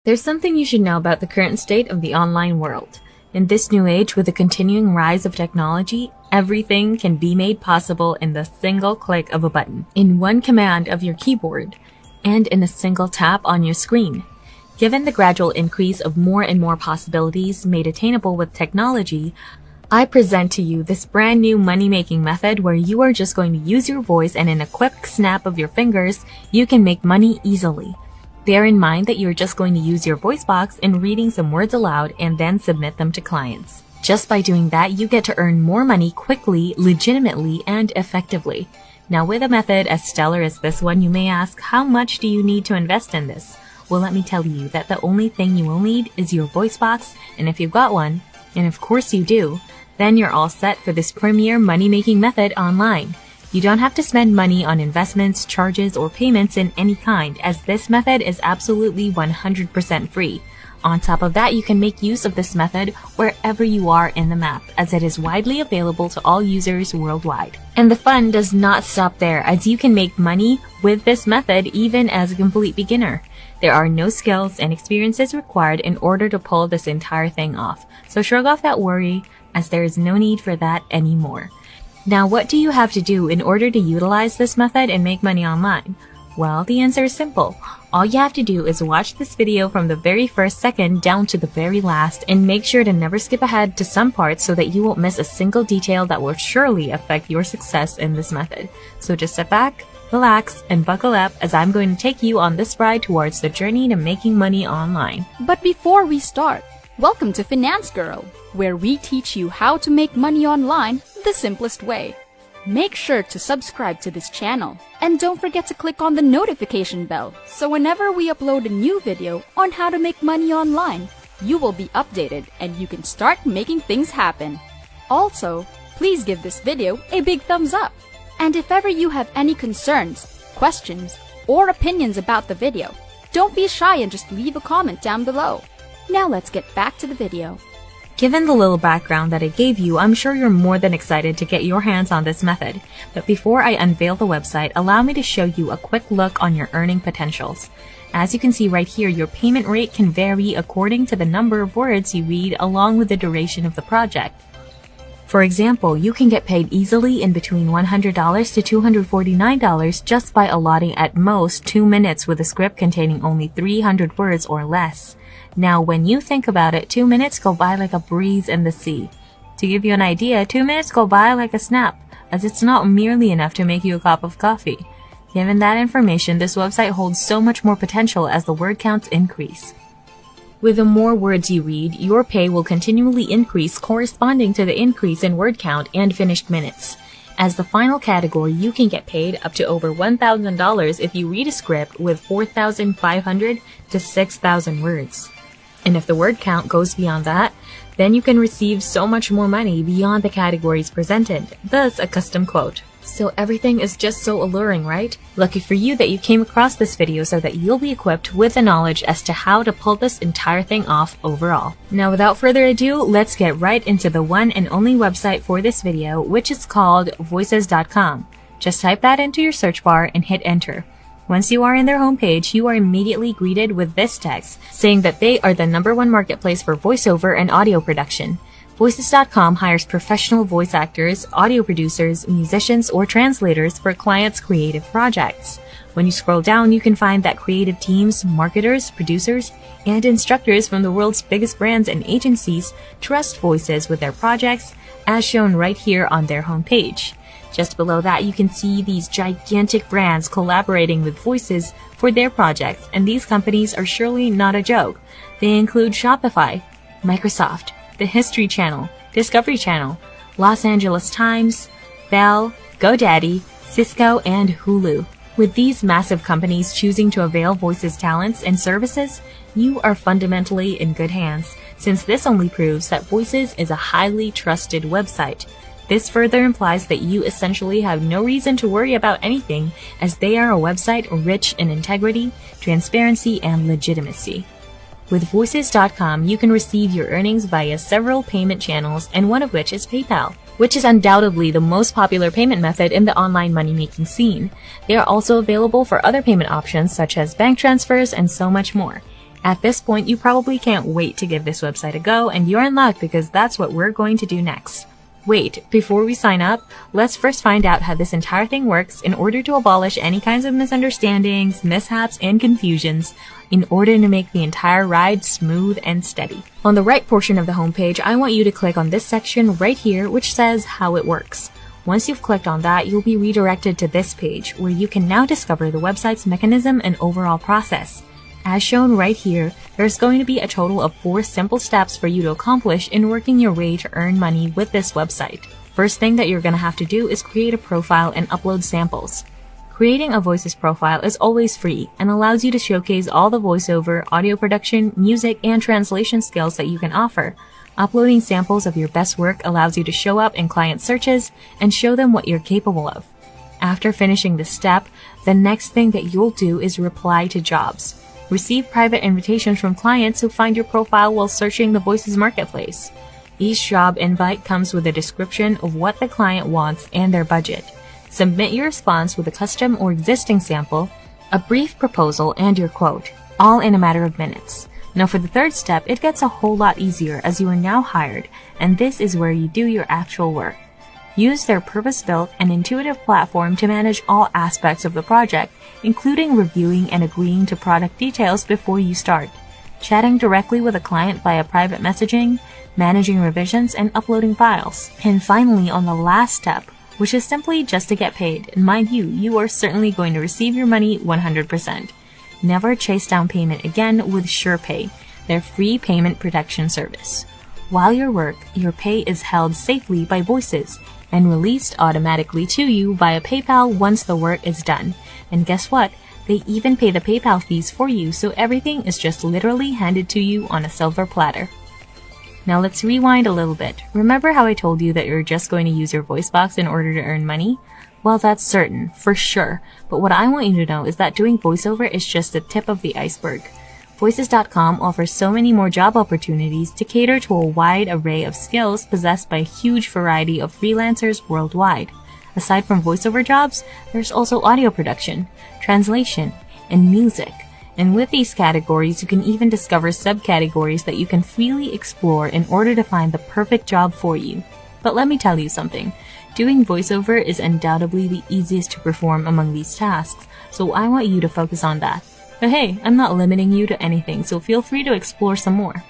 There's something you should know about the current state of the online world. In this new age, with the continuing rise of technology, everything can be made possible in the single click of a button, in one command of your keyboard, and in a single tap on your screen. Given the gradual increase of more and more possibilities made attainable with technology, I present to you this brand new money-making method where you are just going to use your voice, and in a quick snap of your fingers, you can make money easily. Bear in mind that you're just going to use your voice box in reading some words aloud and then submit them to clients. Just by doing that, you get to earn more money quickly, legitimately, and effectively. Now, with a method as stellar as this one, you may ask, how much do you need to invest in this? Well, let me tell you that the only thing you will need is your voice box, and if you've got one, and of course you do, then you're all set for this premier money-making method online. You don't have to spend money on investments, charges, or payments in any kind, as this method is absolutely 100% free. On top of that, you can make use of this method wherever you are in the map, as it is widely available to all users worldwide. And the fun does not stop there, as you can make money with this method even as a complete beginner. There are no skills and experiences required in order to pull this entire thing off, so shrug off that worry, as there is no need for that anymore. Now, what do you have to do in order to utilize this method and make money online? Well, the answer is simple. All you have to do is watch this video from the very first second down to the very last, and make sure to never skip ahead to some parts so that you won't miss a single detail that will surely affect your success in this method. So just sit back, relax, and buckle up, as I'm going to take you on this ride towards the journey to making money online. But before we start, welcome to Finance Girl, where we teach you how to make money online the simplest way. Make sure to subscribe to this channel, and don't forget to click on the notification bell so whenever we upload a new video on how to make money online, you will be updated and you can start making things happen. Also, please give this video a big thumbs up. And if ever you have any concerns, questions, or opinions about the video, don't be shy and just leave a comment down below. Now let's get back to the video. Given the little background that I gave you, I'm sure you're more than excited to get your hands on this method. But before I unveil the website, allow me to show you a quick look on your earning potentials. As you can see right here, your payment rate can vary according to the number of words you read along with the duration of the project. For example, you can get paid easily in between $100 to $249 just by allotting at most 2 minutes with a script containing only 300 words or less. Now, when you think about it, 2 minutes go by like a breeze in the sea. To give you an idea, 2 minutes go by like a snap, as it's not merely enough to make you a cup of coffee. Given that information, this website holds so much more potential as the word counts increase. With the more words you read, your pay will continually increase corresponding to the increase in word count and finished minutes. As the final category, you can get paid up to over $1,000 if you read a script with 4,500 to 6,000 words. And if the word count goes beyond that, then you can receive so much more money beyond the categories presented, thus a custom quote. So everything is just so alluring, right? Lucky for you that you came across this video so that you'll be equipped with the knowledge as to how to pull this entire thing off overall. Now, without further ado, let's get right into the one and only website for this video, which is called Voices.com. Just type that into your search bar and hit enter. Once you are in their homepage, you are immediately greeted with this text saying that they are the #1 marketplace for voiceover and audio production. Voices.com hires professional voice actors, audio producers, musicians, or translators for clients' creative projects. When you scroll down, you can find that creative teams, marketers, producers, and instructors from the world's biggest brands and agencies trust Voices with their projects, as shown right here on their homepage. Just below that, you can see these gigantic brands collaborating with Voices for their projects, and these companies are surely not a joke. They include Shopify, Microsoft, the History Channel, Discovery Channel, Los Angeles Times, Bell, GoDaddy, Cisco, and Hulu. With these massive companies choosing to avail Voices' talents and services, you are fundamentally in good hands, since this only proves that Voices is a highly trusted website. This further implies that you essentially have no reason to worry about anything, as they are a website rich in integrity, transparency, and legitimacy. With Voices.com, you can receive your earnings via several payment channels, and one of which is PayPal, which is undoubtedly the most popular payment method in the online money-making scene. They are also available for other payment options such as bank transfers and so much more. At this point, you probably can't wait to give this website a go, and you're in luck because that's what we're going to do next. Wait, before we sign up, let's first find out how this entire thing works in order to abolish any kinds of misunderstandings, mishaps, and confusions in order to make the entire ride smooth and steady. On the right portion of the homepage, I want you to click on this section right here which says how it works. Once you've clicked on that, you'll be redirected to this page where you can now discover the website's mechanism and overall process. As shown right here, there's going to be a total of 4 simple steps for you to accomplish in working your way to earn money with this website. First thing that you're going to have to do is create a profile and upload samples. Creating a Voices profile is always free and allows you to showcase all the voiceover, audio production, music, and translation skills that you can offer. Uploading samples of your best work allows you to show up in client searches and show them what you're capable of. After finishing this step, the next thing that you'll do is reply to jobs. Receive private invitations from clients who find your profile while searching the Voices marketplace. Each job invite comes with a description of what the client wants and their budget. Submit your response with a custom or existing sample, a brief proposal, and your quote, all in a matter of minutes. Now for the third step, it gets a whole lot easier as you are now hired, and this is where you do your actual work. Use their purpose-built and intuitive platform to manage all aspects of the project, including reviewing and agreeing to product details before you start, chatting directly with a client via private messaging, managing revisions, and uploading files. And finally, on the last step, which is simply just to get paid, and mind you, you are certainly going to receive your money 100%. Never chase down payment again with SurePay, their free payment protection service. While you work, your pay is held safely by Voices and released automatically to you via PayPal once the work is done. And guess what? They even pay the PayPal fees for you, so everything is just literally handed to you on a silver platter. Now let's rewind a little bit. Remember how I told you that you're just going to use your voice box in order to earn money? Well, that's certain, for sure. But what I want you to know is that doing voiceover is just the tip of the iceberg. Voices.com offers so many more job opportunities to cater to a wide array of skills possessed by a huge variety of freelancers worldwide. Aside from voiceover jobs, there's also audio production, translation, and music. And with these categories, you can even discover subcategories that you can freely explore in order to find the perfect job for you. But let me tell you something. Doing voiceover is undoubtedly the easiest to perform among these tasks, so I want you to focus on that. But hey, I'm not limiting you to anything, so feel free to explore some more.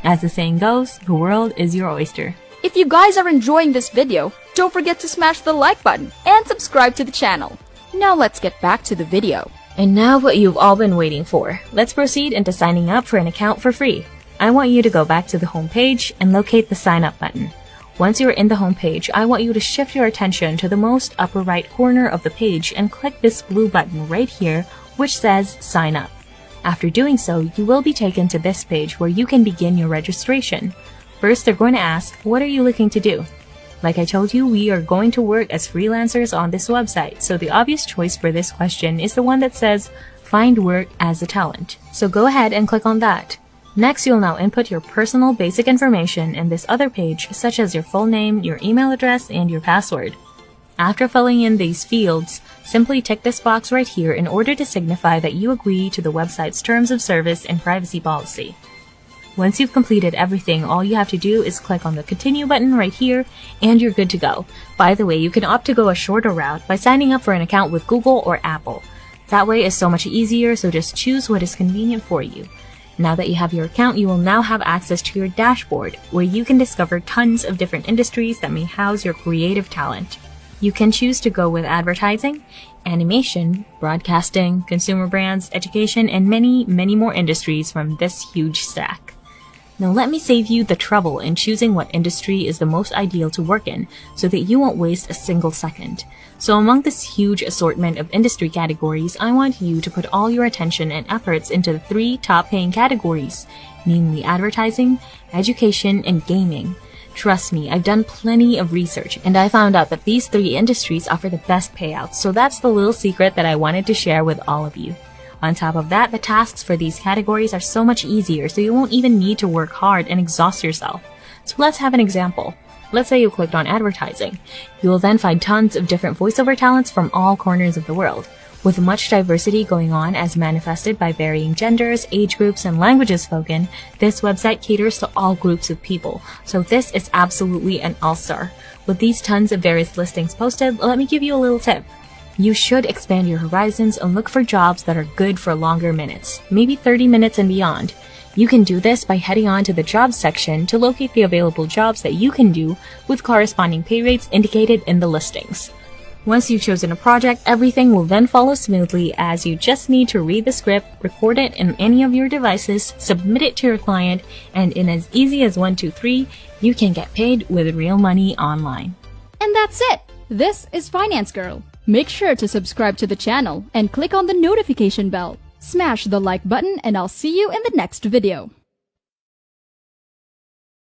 As the saying goes, the world is your oyster. If you guys are enjoying this video, don't forget to smash the like button and subscribe to the channel. Now let's get back to the video. And now what you've all been waiting for. Let's proceed into signing up for an account for free. I want you to go back to the home page and locate the sign up button. Once you're in the home page, I want you to shift your attention to the most upper right corner of the page and click this blue button right here which says sign up. After doing so, you will be taken to this page where you can begin your registration. First, they're going to ask, what are you looking to do? Like I told you, we are going to work as freelancers on this website, so the obvious choice for this question is the one that says find work as a talent. So go ahead and click on that. Next, you'll now input your personal basic information in this other page, such as your full name, your email address, and your password. After filling in these fields, simply tick this box right here in order to signify that you agree to the website's terms of service and privacy policy. Once you've completed everything, all you have to do is click on the continue button right here and you're good to go. By the way, you can opt to go a shorter route by signing up for an account with Google or Apple. That way is so much easier, so just choose what is convenient for you. Now that you have your account, you will now have access to your dashboard, where you can discover tons of different industries that may house your creative talent. You can choose to go with advertising, animation, broadcasting, consumer brands, education, and many, many more industries from this huge stack. Now let me save you the trouble in choosing what industry is the most ideal to work in so that you won't waste a single second. So among this huge assortment of industry categories, I want you to put all your attention and efforts into the 3 top paying categories, namely advertising, education, and gaming. Trust me, I've done plenty of research and I found out that these 3 industries offer the best payouts, so that's the little secret that I wanted to share with all of you. On top of that, the tasks for these categories are so much easier, so you won't even need to work hard and exhaust yourself. So let's have an example. Let's say you clicked on advertising. You will then find tons of different voiceover talents from all corners of the world. With much diversity going on as manifested by varying genders, age groups, and languages spoken, this website caters to all groups of people, so this is absolutely an all-star. With these tons of various listings posted, let me give you a little tip. You should expand your horizons and look for jobs that are good for longer minutes, maybe 30 minutes and beyond. You can do this by heading on to the jobs section to locate the available jobs that you can do with corresponding pay rates indicated in the listings. Once you've chosen a project, everything will then follow smoothly as you just need to read the script, record it in any of your devices, submit it to your client, and in as easy as 1, 2, 3, you can get paid with real money online. And that's it! This is Finance Girl. Make sure to subscribe to the channel and click on the notification bell. Smash the like button and I'll see you in the next video.